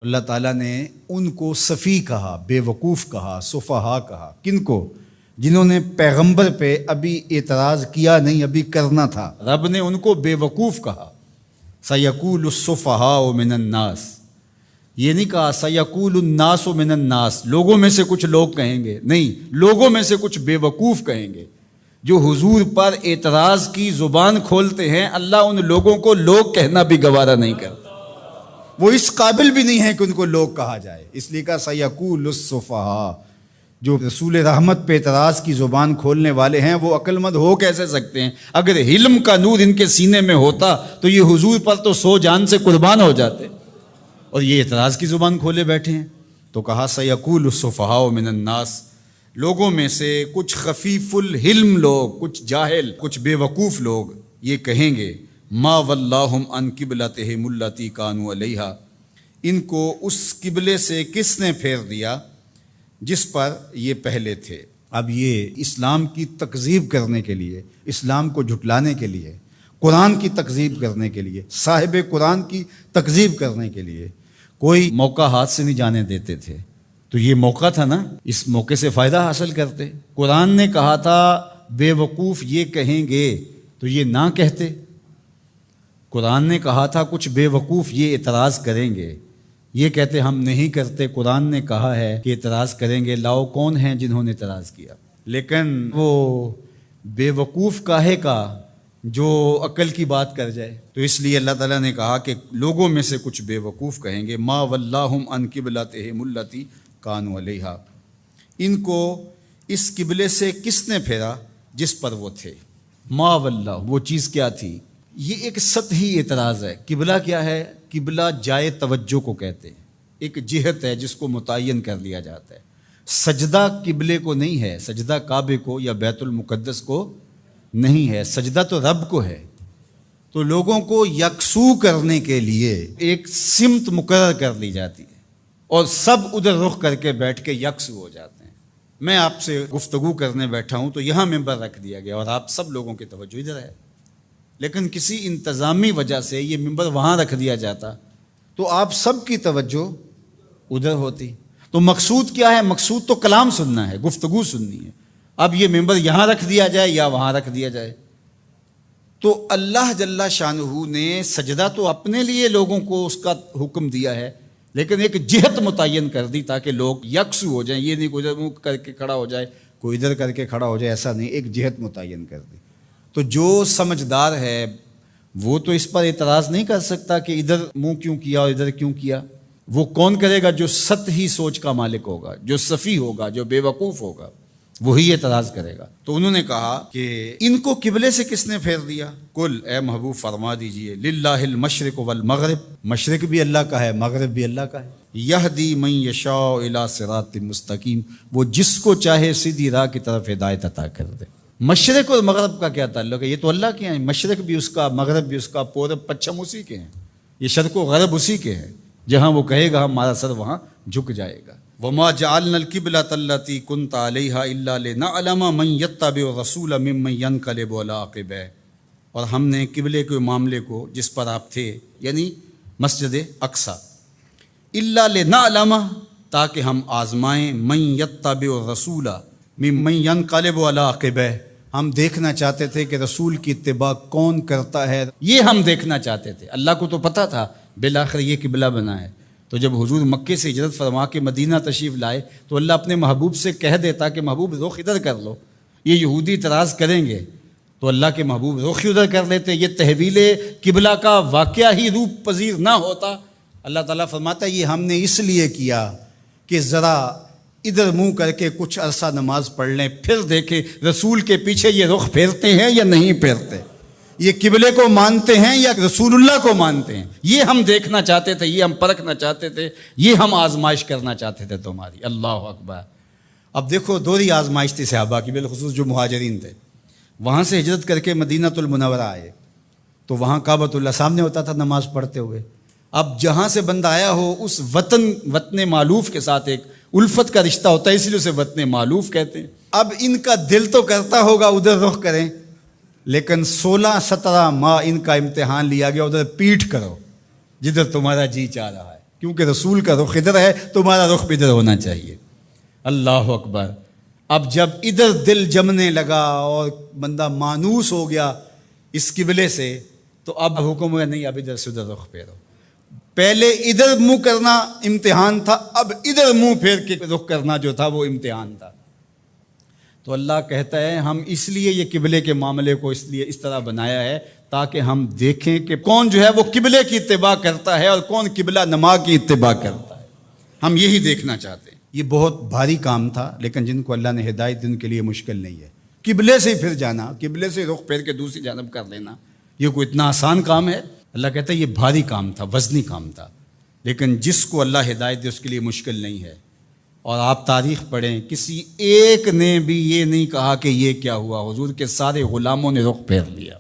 اللہ تعالیٰ نے ان کو صفی کہا، بے وقوف کہا، سفہا کہا۔ کن کو؟ جنہوں نے پیغمبر پہ ابھی اعتراض کیا نہیں، ابھی کرنا تھا۔ رب نے ان کو بے وقوف کہا۔ سَيَقُولُ السُّفَهَاءُ مِنَ النَّاسِ، یہ نہیں کہا سَيَقُولُ النَّاسُ مِنَ النَّاسِ، لوگوں میں سے کچھ لوگ کہیں گے، نہیں، لوگوں میں سے کچھ بے وقوف کہیں گے جو حضور پر اعتراض کی زبان کھولتے ہیں۔ اللہ ان لوگوں کو لوگ کہنا بھی گوارا نہیں کرتا، وہ اس قابل بھی نہیں ہے کہ ان کو لوگ کہا جائے، اس لیے کہا سَيَقُولُ السُّفَهَاءُ۔ جو رسول رحمت پہ اعتراض کی زبان کھولنے والے ہیں وہ عقل مند ہو کیسے سکتے ہیں؟ اگر علم کا نور ان کے سینے میں ہوتا تو یہ حضور پر تو 100 جان سے قربان ہو جاتے، اور یہ اعتراض کی زبان کھولے بیٹھے ہیں۔ تو کہا سَيَقُولُ السُّفَهَاءُ مِنَ النَّاسِ، لوگوں میں سے کچھ خفیف الحلم لوگ، کچھ جاہل، کچھ بے وقوف لوگ یہ کہیں گے ما وَلَّاهُمْ عَنْ قِبْلَتِهِمُ الَّتِي كَانُوا عَلَيْهَا، ان کو اس قبلے سے کس نے پھیر دیا جس پر یہ پہلے تھے۔ اب یہ اسلام کی تکذیب کرنے کے لیے، اسلام کو جھٹلانے کے لیے، قرآن کی تکذیب کرنے کے لیے، صاحب قرآن کی تکذیب کرنے کے لیے کوئی موقع ہاتھ سے نہیں جانے دیتے تھے۔ تو یہ موقع تھا نا، اس موقع سے فائدہ حاصل کرتے۔ قرآن نے کہا تھا بے وقوف یہ کہیں گے تو یہ نہ کہتے۔ قرآن نے کہا تھا کچھ بے وقوف یہ اعتراض کریں گے، یہ کہتے ہم نہیں کرتے۔ قرآن نے کہا ہے کہ اعتراض کریں گے، لاؤ کون ہیں جنہوں نے اعتراض کیا؟ لیکن وہ بے وقوف کاہے کا جو عقل کی بات کر جائے؟ تو اس لیے اللہ تعالیٰ نے کہا کہ لوگوں میں سے کچھ بے وقوف کہیں گے ما وَلَّاهُمْ عَنْ قِبْلَتِهِمُ الَّتِي كَانُوا عَلَيْهَا، ان کو اس قبلے سے کس نے پھیرا جس پر وہ تھے۔ ما وَلَّاهُ، وہ چیز کیا تھی؟ یہ ایک سطحی اعتراض ہے۔ قبلہ کیا ہے؟ قبلہ جائے توجہ کو کہتے ہیں، ایک جہت ہے جس کو متعین کر لیا جاتا ہے۔ سجدہ قبلے کو نہیں ہے، سجدہ کعبے کو یا بیت المقدس کو نہیں ہے، سجدہ تو رب کو ہے۔ تو لوگوں کو یکسو کرنے کے لیے ایک سمت مقرر کر لی جاتی ہے اور سب ادھر رخ کر کے بیٹھ کے یکسو ہو جاتے ہیں۔ میں آپ سے گفتگو کرنے بیٹھا ہوں تو یہاں ممبر رکھ دیا گیا اور آپ سب لوگوں کی توجہ ادھر ہے، لیکن کسی انتظامی وجہ سے یہ ممبر وہاں رکھ دیا جاتا تو آپ سب کی توجہ ادھر ہوتی۔ تو مقصود کیا ہے؟ مقصود تو کلام سننا ہے، گفتگو سننی ہے۔ اب یہ ممبر یہاں رکھ دیا جائے یا وہاں رکھ دیا جائے، تو اللہ جل شانہ نے سجدہ تو اپنے لیے لوگوں کو اس کا حکم دیا ہے، لیکن ایک جہت متعین کر دی تاکہ لوگ یکسو ہو جائیں۔ یہ نہیں کوئی ادھر منہ کر کے کھڑا ہو جائے، کوئی ادھر کر کے کھڑا ہو جائے، ایسا نہیں، ایک جہت متعین کر دی۔ تو جو سمجھدار ہے وہ تو اس پر اعتراض نہیں کر سکتا کہ ادھر منہ کیوں کیا اور ادھر کیوں کیا۔ وہ کون کرے گا؟ جو سطحی سوچ کا مالک ہوگا، جو صفی ہوگا، جو بے وقوف ہوگا، وہی اعتراض کرے گا۔ تو انہوں نے کہا کہ ان کو قبلے سے کس نے پھیر دیا؟ کل، اے محبوب فرما دیجئے، للہ المشرق والمغرب، مشرق بھی اللہ کا ہے، مغرب بھی اللہ کا ہے۔ یہدی من یشاء الی صراط مستقیم، وہ جس کو چاہے سیدھی راہ کی طرف ہدایت عطا کر دے۔ مشرق اور مغرب کا کیا تعلق ہے؟ یہ تو اللہ کے ہیں، مشرق بھی اس کا، مغرب بھی اس کا، پورب پچھم اسی کے ہیں، یہ شرق و غرب اسی کے ہیں، جہاں وہ کہے گا ہمارا سر وہاں جھک جائے گا۔ وما جعلنا القبلۃ التي كنت عليها الا لنعلم من يتبع الرسول ممن ينقلب على عقبيه، اور ہم نے قبلے کے معاملے کو جس پر آپ تھے یعنی مسجد اقصی، الا لنعلم، تاکہ ہم آزمائیں، من يتبع الرسول ممن ينقلب على عقبيه، ہم دیکھنا چاہتے تھے کہ رسول کی اتباع کون کرتا ہے، یہ ہم دیکھنا چاہتے تھے۔ اللہ کو تو پتہ تھا بالآخر یہ قبلہ بنا ہے۔ تو جب حضور مکے سے ہجرت فرما کے مدینہ تشریف لائے تو اللہ اپنے محبوب سے کہہ دیتا کہ محبوب رخ ادھر کر لو، یہ یہودی اعتراض کریں گے، تو اللہ کے محبوب رخ ادھر کر لیتے، یہ تحویل قبلہ کا واقعہ ہی روپ پذیر نہ ہوتا۔ اللہ تعالیٰ فرماتا ہے یہ ہم نے اس لیے کیا کہ ذرا ادھر منہ کر کے کچھ عرصہ نماز پڑھ لیں، پھر دیکھیں رسول کے پیچھے یہ رخ پھیرتے ہیں یا نہیں پھیرتے، یہ قبلے کو مانتے ہیں یا رسول اللہ کو مانتے ہیں۔ یہ ہم دیکھنا چاہتے تھے، یہ ہم پرکھنا چاہتے تھے، یہ ہم آزمائش کرنا چاہتے تھے تمہاری۔ اللہ اکبر۔ اب دیکھو دوہری آزمائش تھی صحابہ کی، بالخصوص جو مہاجرین تھے، وہاں سے ہجرت کر کے مدینہ المنورہ آئے تو وہاں کعبۃ اللہ سامنے ہوتا تھا نماز پڑھتے ہوئے۔ اب جہاں سے بندہ آیا ہو اس وطن معلوف کے ساتھ ایک الفت کا رشتہ ہوتا ہے، اس لیے اسے وطن معلوف کہتے ہیں۔ اب ان کا دل تو کرتا ہوگا ادھر رخ کریں، لیکن 16-17 ماہ ان کا امتحان لیا گیا ادھر پیٹھ کرو جدھر تمہارا جی چاہ رہا ہے، کیونکہ رسول کا رخ ادھر ہے، تمہارا رخ بھی ادھر ہونا چاہیے۔ اللہ اکبر۔ اب جب ادھر دل جمنے لگا اور بندہ مانوس ہو گیا اس قبلے سے، تو اب حکم ہے نہیں، اب ادھر سے ادھر رخ پھیرو۔ پہلے ادھر منہ کرنا امتحان تھا، اب ادھر منہ پھیر کے رخ کرنا جو تھا وہ امتحان تھا۔ تو اللہ کہتا ہے ہم اس لیے یہ قبلے کے معاملے کو اس طرح بنایا ہے تاکہ ہم دیکھیں کہ کون جو ہے وہ قبلے کی اتباع کرتا ہے اور کون قبلہ نما کی اتباع کرتا ہے۔ ہم یہی دیکھنا چاہتے ہیں۔ یہ بہت بھاری کام تھا، لیکن جن کو اللہ نے ہدایت دی ان کے لیے مشکل نہیں ہے۔ قبلے سے ہی پھر جانا، قبلے سے رخ پھیر کے دوسری جانب کر لینا، یہ کوئی اتنا آسان کام ہے؟ اللہ کہتا ہے یہ بھاری کام تھا، وزنی کام تھا، لیکن جس کو اللہ ہدایت دے اس کے لیے مشکل نہیں ہے۔ اور آپ تاریخ پڑھیں، کسی ایک نے بھی یہ نہیں کہا کہ یہ کیا ہوا، حضور کے سارے غلاموں نے رخ پھیر لیا۔